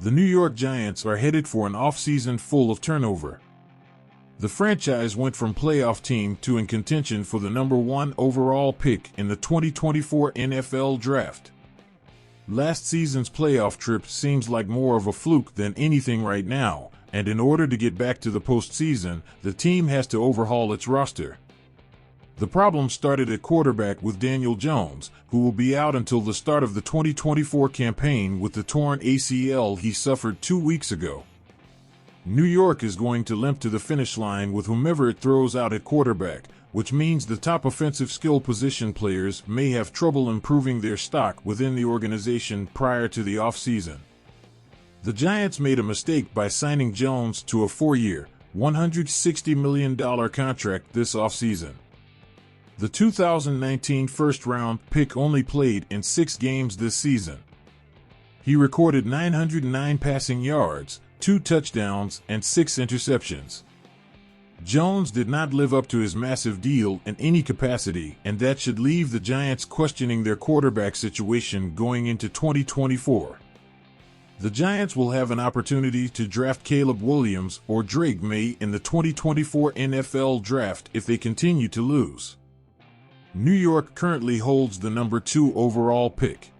The New York Giants are headed for an offseason full of turnover. The franchise went from playoff team to in contention for the number 1 overall pick in the 2024 NFL Draft. Last season's playoff trip seems like more of a fluke than anything right now, and in order to get back to the postseason, the team has to overhaul its roster. The problem started at quarterback with Daniel Jones, who will be out until the start of the 2024 campaign with the torn ACL he suffered 2 weeks ago. New York is going to limp to the finish line with whomever it throws out at quarterback, which means the top offensive skill position players may have trouble improving their stock within the organization prior to the offseason. The Giants made a mistake by signing Jones to a 4-year, $160 million contract this offseason. The 2019 first-round pick only played in 6 games this season. He recorded 909 passing yards, 2 touchdowns, and 6 interceptions. Jones did not live up to his massive deal in any capacity, and that should leave the Giants questioning their quarterback situation going into 2024. The Giants will have an opportunity to draft Caleb Williams or Drake May in the 2024 NFL Draft if they continue to lose. New York currently holds the number 2 overall pick.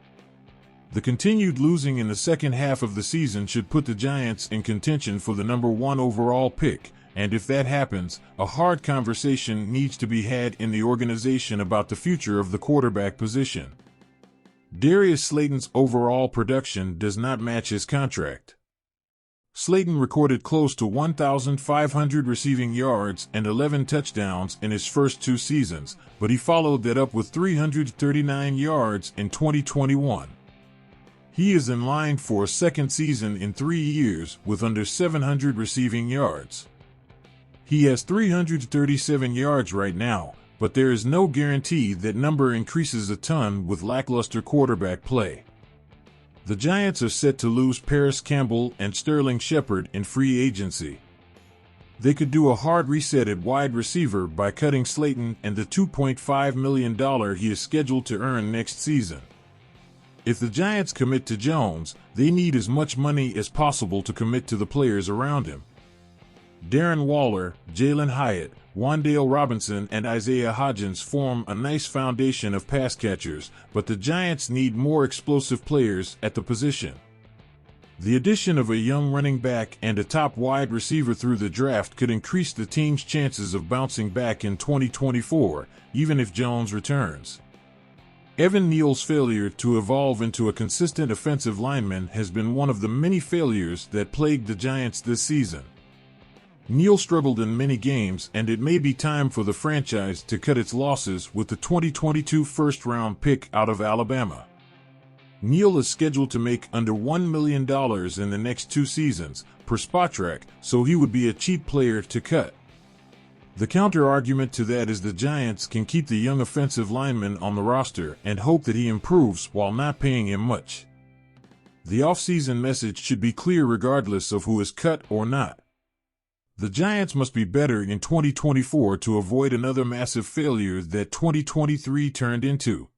The continued losing in the second half of the season should put the Giants in contention for the number 1 overall pick, and if that happens, a hard conversation needs to be had in the organization about the future of the quarterback position. Darius Slayton's overall production does not match his contract. Slayton recorded close to 1,500 receiving yards and 11 touchdowns in his first 2 seasons, but he followed that up with 339 yards in 2021. He is in line for a second season in 3 years with under 700 receiving yards. He has 337 yards right now, but there is no guarantee that number increases a ton with lackluster quarterback play. The Giants are set to lose Paris Campbell and Sterling Shepard in free agency. They could do a hard reset at wide receiver by cutting Slayton and the $2.5 million he is scheduled to earn next season. If the Giants commit to Jones, they need as much money as possible to commit to the players around him. Darren Waller, Jalen Hyatt, Wan'Dale Robinson, and Isaiah Hodgins form a nice foundation of pass catchers, but the Giants need more explosive players at the position. The addition of a young running back and a top wide receiver through the draft could increase the team's chances of bouncing back in 2024, even if Jones returns. Evan Neal's failure to evolve into a consistent offensive lineman has been one of the many failures that plagued the Giants this season. Neal struggled in many games, and it may be time for the franchise to cut its losses with the 2022 first-round pick out of Alabama. Neal is scheduled to make under $1 million in the next 2 seasons, per Spotrac, so he would be a cheap player to cut. The counter-argument to that is the Giants can keep the young offensive lineman on the roster and hope that he improves while not paying him much. The offseason message should be clear regardless of who is cut or not. The Giants must be better in 2024 to avoid another massive failure that 2023 turned into.